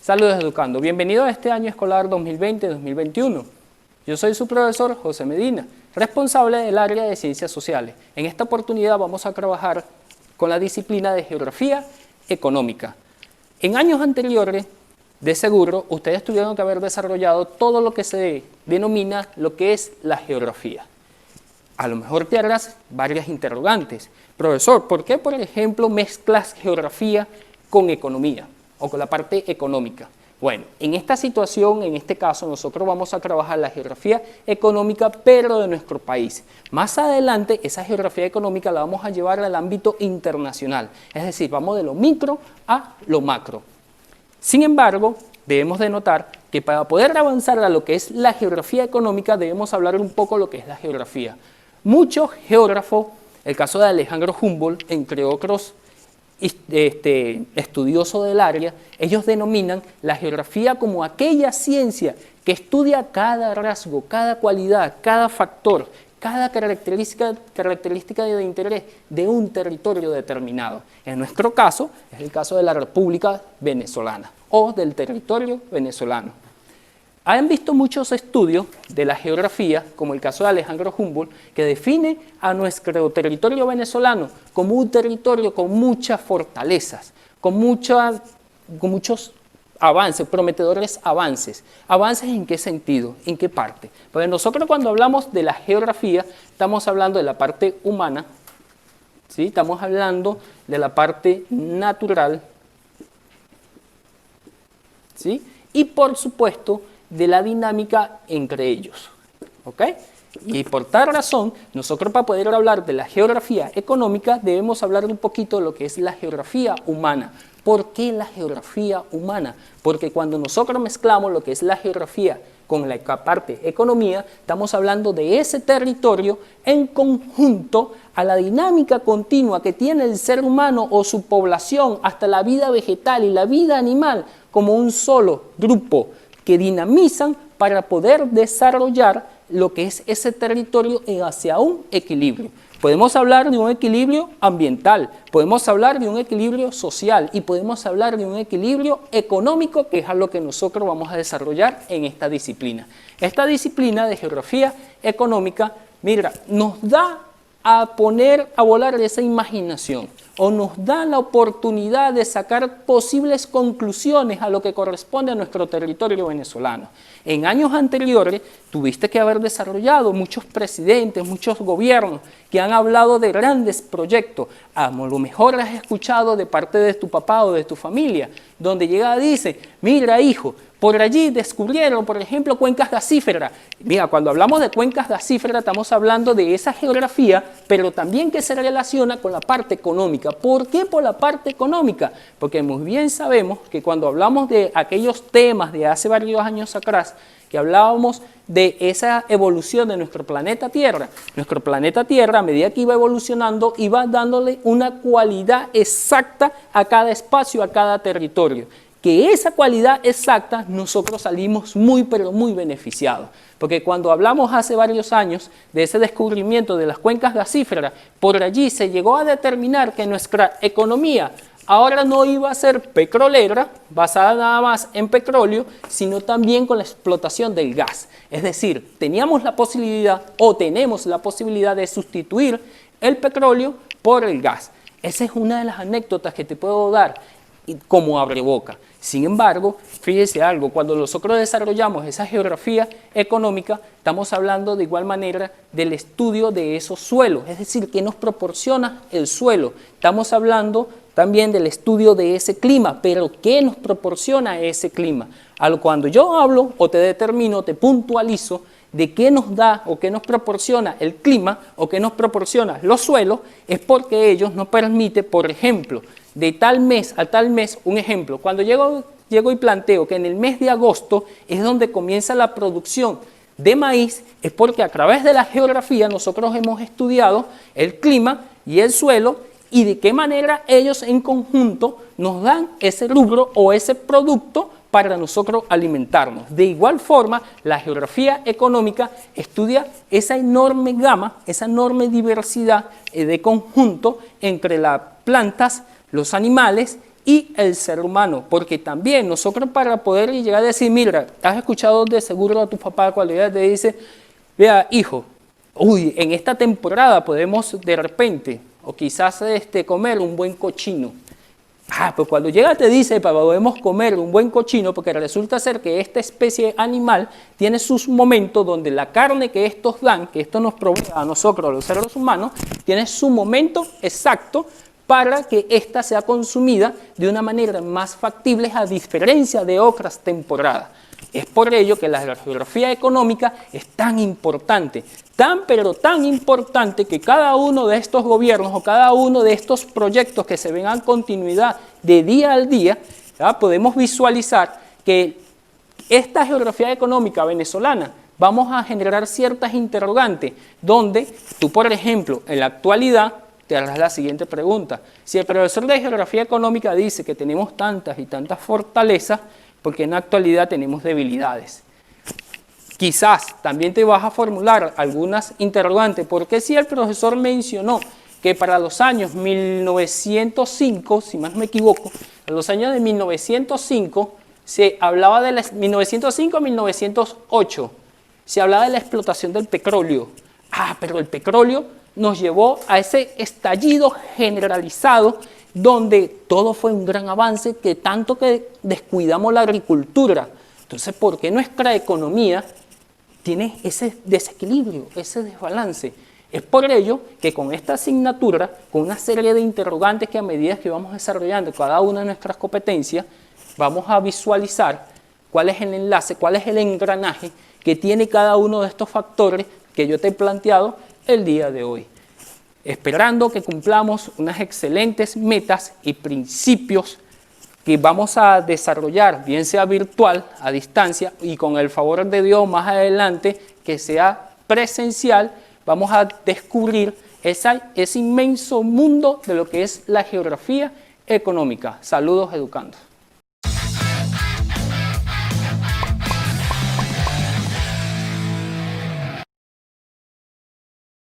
Saludos educando, bienvenido a este año escolar 2020-2021. Yo soy su profesor José Medina, responsable del área de Ciencias Sociales. En esta oportunidad vamos a trabajar con la disciplina de Geografía Económica. En años anteriores, de seguro, ustedes tuvieron que haber desarrollado todo lo que se denomina lo que es la geografía. A lo mejor te harás varias interrogantes. Profesor, ¿por qué, por ejemplo, mezclas geografía con economía o con la parte económica? Bueno, en esta situación, en este caso, nosotros vamos a trabajar la geografía económica, pero de nuestro país. Más adelante, esa geografía económica la vamos a llevar al ámbito internacional, es decir, vamos de lo micro a lo macro. Sin embargo, debemos de notar que para poder avanzar a lo que es la geografía económica, debemos hablar un poco de lo que es la geografía. Muchos geógrafos, el caso de Alejandro Humboldt, entre otros estudiosos del área, ellos denominan la geografía como aquella ciencia que estudia cada rasgo, cada cualidad, cada factor, cada característica de interés de un territorio determinado. En nuestro caso, es el caso de la República Venezolana o del territorio venezolano. Han visto muchos estudios de la geografía, como el caso de Alejandro Humboldt, que define a nuestro territorio venezolano como un territorio con muchas fortalezas, con muchos avances, prometedores avances. ¿Avances en qué sentido? ¿En qué parte? Porque nosotros cuando hablamos de la geografía, estamos hablando de la parte humana, ¿sí? Estamos hablando de la parte natural, ¿sí? Y por supuesto, de la dinámica entre ellos, ¿ok? Y por tal razón, nosotros para poder hablar de la geografía económica debemos hablar un poquito de lo que es la geografía humana. ¿Por qué la geografía humana? Porque cuando nosotros mezclamos lo que es la geografía con la parte economía, estamos hablando de ese territorio en conjunto a la dinámica continua que tiene el ser humano o su población, hasta la vida vegetal y la vida animal, como un solo grupo que dinamizan para poder desarrollar lo que es ese territorio hacia un equilibrio. Podemos hablar de un equilibrio ambiental, podemos hablar de un equilibrio social y podemos hablar de un equilibrio económico, que es a lo que nosotros vamos a desarrollar en esta disciplina. Esta disciplina de geografía económica, mira, nos da a poner a volar esa imaginación, o nos da la oportunidad de sacar posibles conclusiones a lo que corresponde a nuestro territorio venezolano. En años anteriores tuviste que haber desarrollado muchos presidentes, muchos gobiernos que han hablado de grandes proyectos. A lo mejor has escuchado de parte de tu papá o de tu familia, donde llega y dice, mira hijo, por allí descubrieron, por ejemplo, cuencas gasíferas. Mira, cuando hablamos de cuencas gasíferas estamos hablando de esa geografía, pero también que se relaciona con la parte económica. ¿Por qué por la parte económica? Porque muy bien sabemos que cuando hablamos de aquellos temas de hace varios años atrás, que hablábamos de esa evolución de nuestro planeta Tierra a medida que iba evolucionando, iba dándole una cualidad exacta a cada espacio, a cada territorio. Que esa cualidad exacta nosotros salimos muy pero muy beneficiados, porque cuando hablamos hace varios años de ese descubrimiento de las cuencas gasíferas, por allí se llegó a determinar que nuestra economía ahora no iba a ser petrolera, basada nada más en petróleo, sino también con la explotación del gas. Es decir, teníamos la posibilidad o tenemos la posibilidad de sustituir el petróleo por el gas. Esa es una de las anécdotas que te puedo dar como abreboca. Sin embargo, fíjese algo, cuando nosotros desarrollamos esa geografía económica, estamos hablando de igual manera del estudio de esos suelos, es decir, qué nos proporciona el suelo. Estamos hablando también del estudio de ese clima, pero qué nos proporciona ese clima. Cuando yo hablo o te determino, te puntualizo de qué nos da o qué nos proporciona el clima o qué nos proporciona los suelos, es porque ellos nos permiten, por ejemplo, de tal mes a tal mes, un ejemplo, cuando llego y planteo que en el mes de agosto es donde comienza la producción de maíz, es porque a través de la geografía nosotros hemos estudiado el clima y el suelo y de qué manera ellos en conjunto nos dan ese rubro o ese producto para nosotros alimentarnos. De igual forma, la geografía económica estudia esa enorme gama, esa enorme diversidad de conjunto entre las plantas, los animales y el ser humano, porque también nosotros para poder llegar a decir, mira, has escuchado de seguro a tu papá cuando ella te dice, vea, hijo, uy, en esta temporada podemos de repente, o quizás comer un buen cochino. Pues cuando llega te dice, papá, podemos comer un buen cochino, porque resulta ser que esta especie animal tiene sus momentos donde la carne que estos dan, que esto nos provee a nosotros, los seres humanos, tiene su momento exacto para que ésta sea consumida de una manera más factible a diferencia de otras temporadas. Es por ello que la geografía económica es tan importante, pero tan importante que cada uno de estos gobiernos o cada uno de estos proyectos que se ven en continuidad de día al día, ¿verdad? Podemos visualizar que esta geografía económica venezolana vamos a generar ciertas interrogantes, donde tú, por ejemplo, en la actualidad, te harás la siguiente pregunta. Si el profesor de geografía económica dice que tenemos tantas y tantas fortalezas, porque en la actualidad tenemos debilidades. Quizás también te vas a formular algunas interrogantes, porque si el profesor mencionó que para los años 1905, si más no me equivoco, en los años de 1905, se hablaba de 1905-1908, se hablaba de la explotación del petróleo. Pero el petróleo nos llevó a ese estallido generalizado donde todo fue un gran avance, que tanto que descuidamos la agricultura. Entonces, ¿por qué nuestra economía tiene ese desequilibrio, ese desbalance? Es por ello que con esta asignatura, con una serie de interrogantes que a medida que vamos desarrollando cada una de nuestras competencias, vamos a visualizar cuál es el enlace, cuál es el engranaje que tiene cada uno de estos factores que yo te he planteado el día de hoy. Esperando que cumplamos unas excelentes metas y principios que vamos a desarrollar, bien sea virtual, a distancia, y con el favor de Dios más adelante que sea presencial, vamos a descubrir ese inmenso mundo de lo que es la geografía económica. Saludos, educandos.